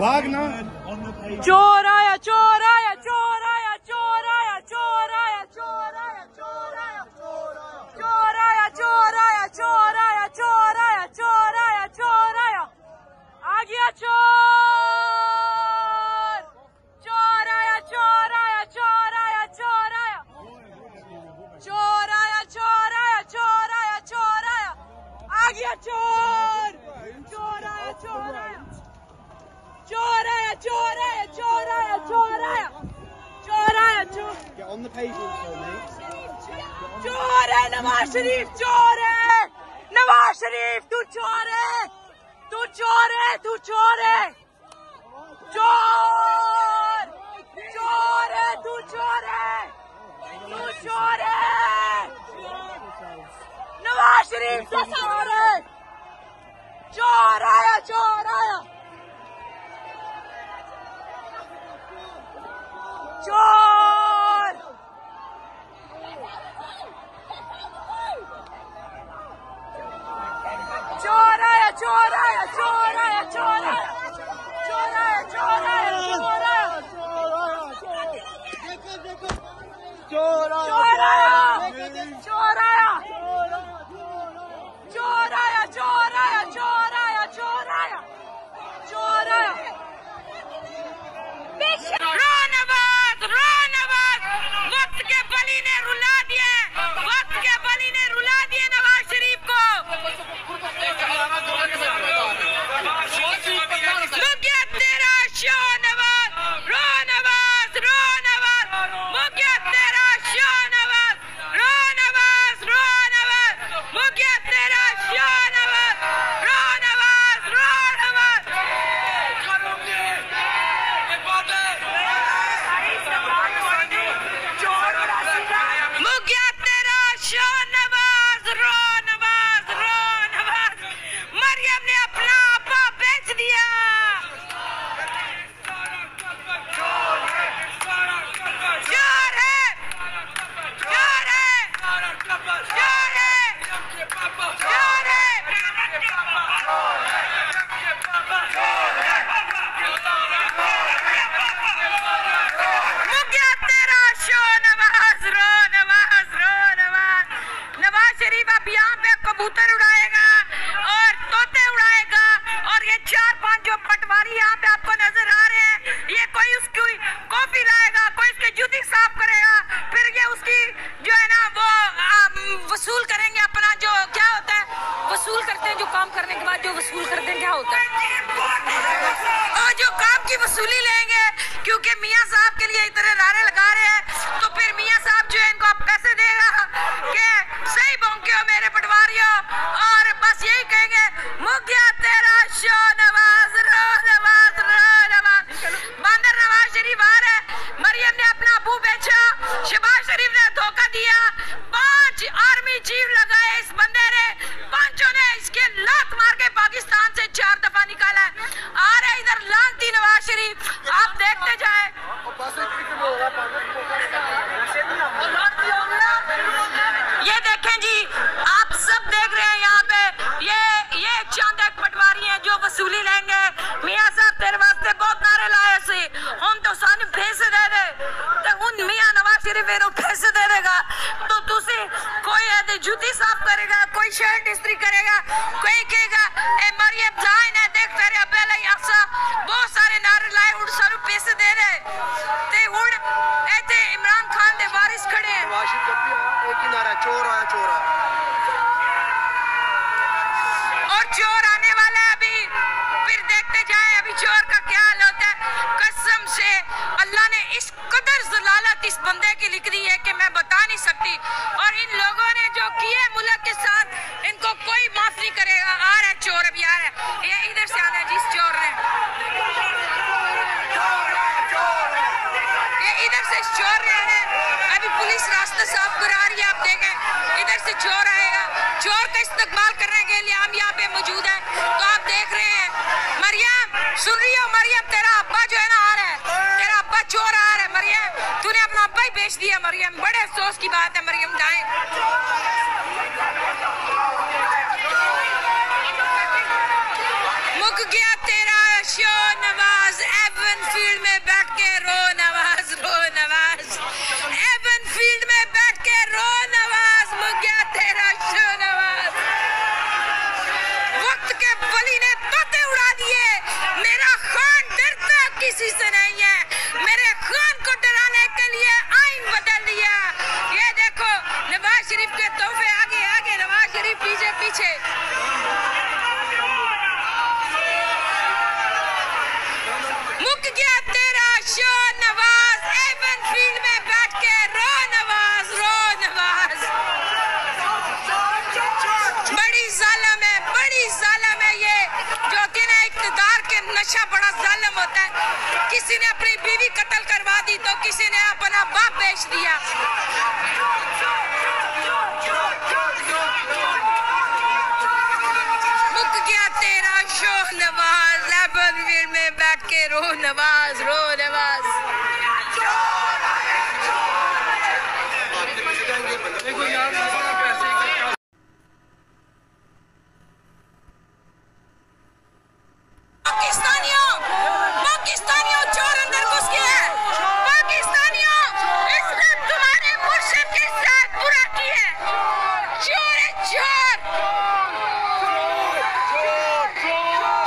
भागना। चोर आया, चोर आया, चोर आया, चोर आया, चोर आया, चोर आया, चोर आया, चोर आया, चोर आया, चोर आया, चोर आया, चोर आया, चोर आया, आ गया चोर। चोर आया, चोर आया, चोर आया, चोर आया, चोर आया, चोर आया, चोर आया, चोर आया, आ गया चोर। चोर आया, चोर आया, चोर आया, चोर आया, चोर आया, चोर आया, चोर आया, चोर। Get on the pavement for me. चोर है नवाज शरीफ, चोर है नवाज शरीफ, तू चोर है, तू चोर है, तू चोर है, चोर, चोर है, तू चोर है, तू चोर है, नवाज शरीफ से चोर है, चोर आया, चोर आया, चोर, चोर आया, चोर आया, चोर आया, चोर आया, चोर आया, चोर आया, चोर आया, चोर चोर आया, चोर आया, चोर आया, चोर आया, चोर आया, चोर आया, चोर आया। रो नवाज, रो नवाज, वक्त के बली ने रुला दिए, वक्त के बली ने रुला दिए नवाज शरीफ को। मुझे तेरा शो नवाज, रो नवाज, रो नवाज, मुझे तेरा शो नवाज, रो नवाज, रो नवाज, मुझे तेरा शो नवाज, रो नवाज, रो नवाज। मुझे तेरा शो नवाज, रो नवाज, रो नवाज, मरियम ने अपना आपा बेच दिया। चोर है, चोर है, चोर है, चोर है, चोर है। मुझे तेरा शो नवाज, रो नवाज, रो नवाज। नवाज शरीफ अब यहाँ पे कबूतर उड़ाएगा और तोते उड़ाएगा, और ये 4-5 जो पटवारी यहाँ पे आपको नजर आ रहे हैं, ये कोई उसकी कॉफी लाएगा, कोई उसकी जूती साफ करेगा, फिर ये उसकी जो है ना वो वसूल करेंगे अपना, जो क्या होता है वसूल करते हैं, जो काम करने के बाद जो वसूल करते हैं क्या होता है, और जो काम की वसूली लेंगे, क्योंकि मियाँ साहब के लिए इतने नारे लगा रहे हैं, तो फिर मियाँ साहब जो है इनको आप पैसे देगा कि सही भौंके हो मेरे पटवारियों, और बस यही कहेंगे मुझे तेरा शो नवाज, रो नवाज, रो नवाज। बंदर नवाज शरीफ आ रहे, मरियम ने अपना अबू बेचा, शहबाज शरीफ ने धोखा दिया, 5 आर्मी चीफ लगाए इस बंदे ने, 5 ने इसके लात मार के पाकिस्तान से 4 दफा निकाला है। आ रहे इधर लानती नवाज शरीफ, आप देखते जाए। ये देखें जी, आप सब देख रहे हैं यहाँ पे, ये चंद एक पटवारी हैं जो वसूली लेंगे। मियाँ साहब तेरे वास्ते बहुत नारे लाए सी, हम तो सानू पैसे दे दे, तो उन मियाँ नवाज शरीफ पैसे दे देगा, तो तुसी कोई ऐसी जूती साफ करेगा, कोई शर्ट इस्त्री करेगा, कोई कहेगा ए मरियम जाए ना देख तेरे अब्बे लाई आसा, बहुत सारे नारे लाए, उड़ सारू पैसे दे दे, ते उड़ ऐसे इमरान खान दे वारिस खड़े हैं। नवाज शरीफ जब भी आया एक ही नारा, चोर आया, चोर आया। और चोर आने वाला है अभी, फिर देखते जाए अभी चोर का क्या हाल होता है। कसम से अल्लाह ने इस कदर ज़लालत इस बंदे की लिख दी है कि मैं बता नहीं सकती, और इन लोगों ने जो किए मुल्क के साथ, इनको कोई माफ नहीं करेगा। आ रहा है चोर, अभी आ रहा है, ये इधर से आना है जिस चोर ने, ये इधर से चोर रहे हैं, अभी पुलिस रास्ता साफ करा रही है, आप देखें इधर से चोर आएगा। चोर का इस्तकबाल करने के लिए हम यहाँ पे मौजूद हैं, तो आप देख रहे हैं। मरियम सुन रही हो, मरियम तेरा अब्बा जो है ना आ रहा है, तेरा अब्बा चोर आ रहा है। मरियम तूने अपना अब्बा ही बेच दिया। मरियम बड़े अफसोस की बात है। मरियम जाए, मुक गया तेरा शो नवाज, एवन फील्ड में बैठ के रो नवाज, रो नवाज, एवन फील्ड में बैठ के रो नवाज, मुझ गया तेरा शो नवाज। वक्त के वली ने तोते उड़ा दिए, मेरा खान डरता किसी से नहीं है, मेरे खान को डराने के लिए आइन बदल दिया। ये देखो नवाज शरीफ के तोहफे आगे आगे, नवाज शरीफ पीछे पीछे। मुक गया तेरा शो नवाज, एवन फील्ड में बैठ के रो नवाज, रो नवाज। बड़ी जालिम है, बड़ी जालिम है ये, जो कि ना इक़्तिदार के नशा बड़ा जालिम होता है। किसी ने अपनी बीवी कत्ल करवा दी तो किसी ने अपना बाप बेच दिया। मुक गया तेरा शो नवाज, एवन फील्ड में बैठ के रो नवाज, रो नवाज। पाकिस्तानियों चोर अंदर घुस गए हैं। पाकिस्तानियों, इसने तुम्हारे मुर्शिद के साथ बुरा किया है। चोर है चोर,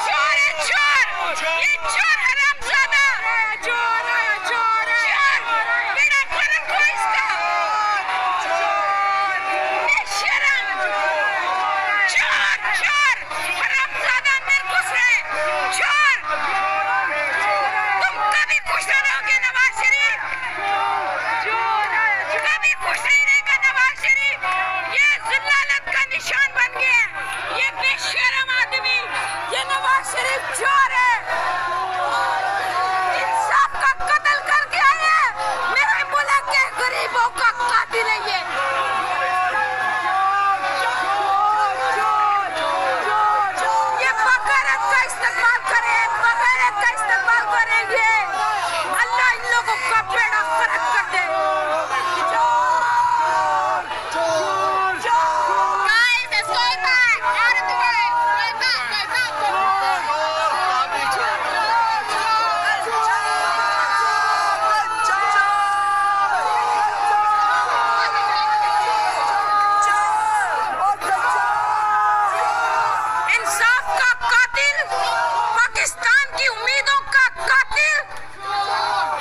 चोर है चोर, ये चोर हरामजादा, चोर बेड़ा गर्क हो इसका, बेशरम, चोर हरामजादा अंदर घुस रहे, चोर। तुम कभी खुश नहीं रहोगे नवाज शरीफ, कभी खुश नहीं रहेगा नवाज शरीफ। ये ज़िल्लालत का निशान बन गया है, ये बेशरम आदमी, ये नवाज शरीफ चोर है, इंसाफ का कत्ल करके आए हैं, मेरे मुल्क के गरीबों का कातिल है ये। ये बगारत का इस्तेमाल करें, बगारत का इस्तेमाल करेंगे, अल्लाह इन लोगों का बेड़ा गर्क कर दे। Guys, it's going back, out of the way, right back, right back. इंसाफ का कातिल, पाकिस्तान की उम्मीदों का कातिल,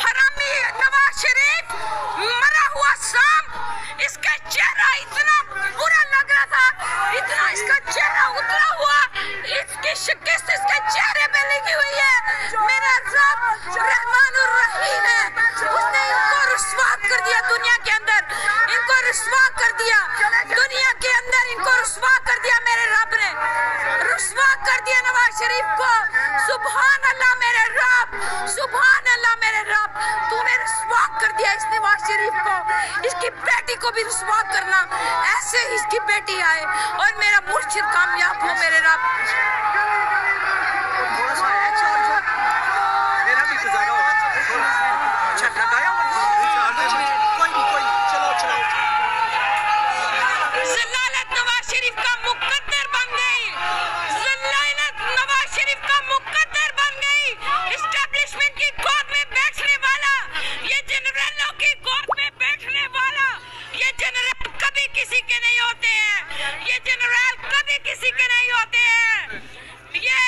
हरामी नवाज शरीफ, मरा हुआ सांप। इसका चेहरा इतना बुरा लग रहा था, इतना इसका चेहरा उतरा हुआ, इसकी शिकस्त इसके चेहरे पे लगी हुई है। मेरा रब रहमानुर रहीम है, उसने इनको रुस्वा कर दिया दुनिया के अंदर, इनको रुस्वा कर दिया दुनिया के अंदर, इनको रुस्वा कर दिया मेरे रब ने, रुस्वा कर दिया नवाज शरीफ को। सुभान अल्लाह मेरे रब, सुभान अल्लाह मेरे रब, तूने रुस्वा कर दिया इस नवाज शरीफ को। इसकी बेटी को भी रुस्वा करना, ऐसे ही इसकी बेटी आए और मेरा मुर्शिद कामयाब हो मेरे रब। थोड़ा सा है चार्जर, मेरा भी गुजारा हो जाता। अच्छा लगाया कोई नहीं, चलो चलो। ज़िल्लालत नवाज शरीफ का मुकद्दर बन गई, ज़िल्लालत नवाज शरीफ का मुकद्दर बन गई। एस्टेब्लिशमेंट की गोद में बैठने वाला, ये जनरलों की गोद में बैठने वाला, ये जनरल कभी किसी के नहीं होते हैं, ये जनरल कभी किसी के नहीं होते हैं। ये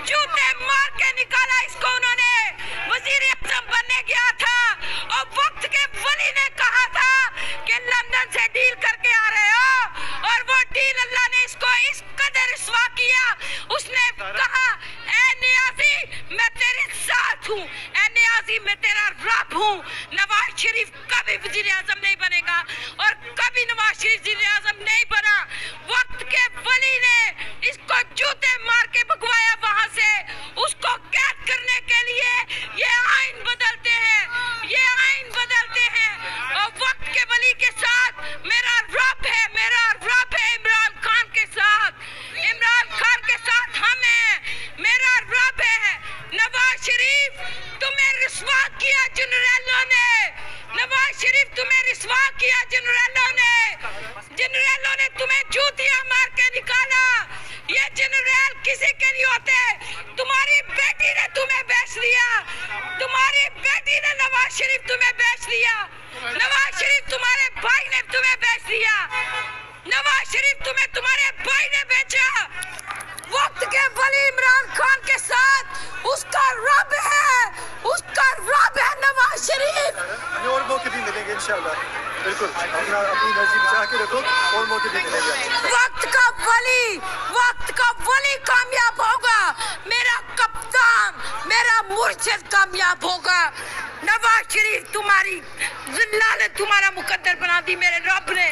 जूते मार के निकाला इसको उन्होंने, वजीर आज़म बनने गया था और वक्त के वली ने कहा था कि लंदन से डील करके आ रहे हो, और वो डील अल्लाह ने इसको इस कदर रुस्वा किया। उसने कहा ए नियाज़ी मैं तेरे साथ हूँ, ए नियाज़ी मैं तेरा रब हूँ। नवाज शरीफ कभी वजीर आज़म नहीं बनेगा और कभी नवाज शरीफ वजीर आज़म नहीं बना। वक्त के वली ने इसको जूते मार के भगवाया वहां से, उसको कैद करने के लिए ये आइन बदलते हैं, ये आइन बदलते हैं। और वक्त के वली के साथ मेरा रब है, मेरा रब है इमरान खान के साथ, इमरान खान के साथ हम हैं, मेरा रब है। नवाज शरीफ तुम्हें रुस्वा किया जनरलों ने, नवाज शरीफ तुम्हें रुस्वा किया जनरलों ने, जनरलों ने तुम्हें जूतियां मार के निकाला। ये जनरल किसी के नहीं होते, तुम्हारी बेटी ने नवाज शरीफ तुम्हें बेच दिया, नवाज शरीफ तुम्हारे भाई ने तुम्हें बेच दिया, नवाज शरीफ तुम्हें तुम्हारे भाई ने बेचा। वक्त के वली इमरान खान के साथ उसका रब है, उसका रब है नवाज शरीफ। और मौके भी मिलेंगे इंशाल्लाह, बिल्कुल अपनी एनर्जी बचा के रखो, और मौके भी मिलेंगे। वक्त का वली कामयाब होगा, मेरा कप्तान, मेरा मुर्शिद कामयाब होगा। नवाज शरीफ तुम्हारी जिल्ला ने तुम्हारा मुकद्दर बना दी मेरे रब ने।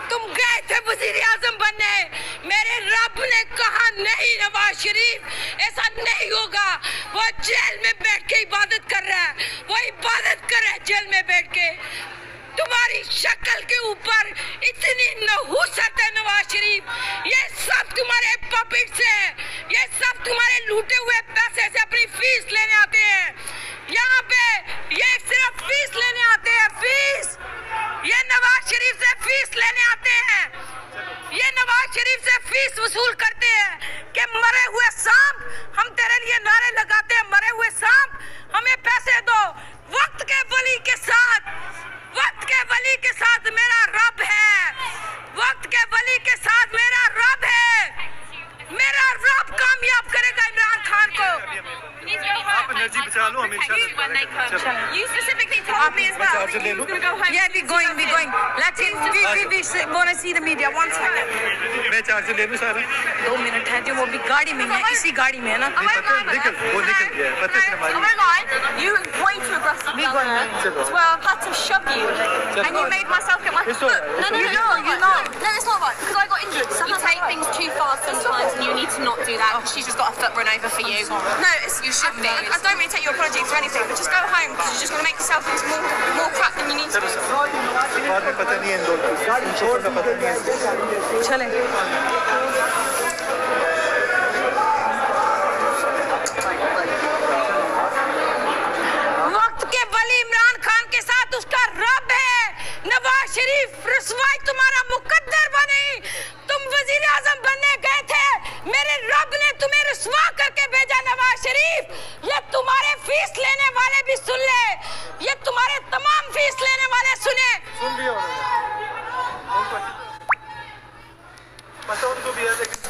तुम गए थे वजीर आजम बनने, मेरे रब ने कहा नहीं नवाज शरीफ ऐसा नहीं होगा। वो जेल में बैठ के इबादत कर रहा है, वो इबादत कर रहा है जेल में बैठ के। तुम्हारी शक्ल के ऊपर इतनी नहुसत है नवाज शरीफ, ये सब तुम्हारे पॉकेट से है, ये सब तुम्हारे लूटे हुए पैसे से अपनी फीस लेने आते हैं। यहाँ पे ये सिर्फ फीस लेने आते हैं, फीस। ये नवाज शरीफ से फीस लेने आते हैं, ये नवाज शरीफ से फीस वसूल करते हैं कि मरे हुए सांप, हम तेरे लिए नारे लगाते हैं, मरे हुए सांप हमें पैसे दो। वक्त के वली के साथ, वक्त के वली के साथ मेरा रब है, वक्त के वली के साथ मेरा रब है। मेरा रब कामयाब करेगा इमरान खान को। आप एनर्जी बचा लो, हम इंशाल्लाह। You specifically told me as well. Charger ले लो। Yeah, we're going. Let's see. We want to see the media. 1 second. मैं चार्जर ले लूं सारा। 2 मिनट है, जो वो भी गाड़ी में है, इसी गाड़ी में है ना। निकल, वो निकल गया है, पता है हमारी। I won't lie, you were way too aggressive. We gonna- That's where I've had to shove you, and you made myself get my It's foot. all right, it's No, all right. you're not. No, it's not right because I got injured. You take things too far sometimes, and you need to not do that because she's just got her foot run over for you. No, you should be. I don't really take your apologies or anything, but just go home because you're just going to make yourself into more crap than you need to be. बाद में पता नहीं है इन लोगों को, छोड़ का पता नहीं है। चलें। वक्त के वली इमरान खान के साथ उसका रब है। नवाज शरीफ रसवाई तुम्हारा मुकद्दर बनी, तुम वजीर आजम बनने गए थे, मेरे रब ने तुम्हें रसवा करके भेजा। नवाज शरीफ, ये तुम्हारे फीस लेने वाले भी सुन ले, ये तुम्हारे तमाम फीस लेने वाले सुने। सुन लिया उन्होंने, पता उनको भी है लेकिन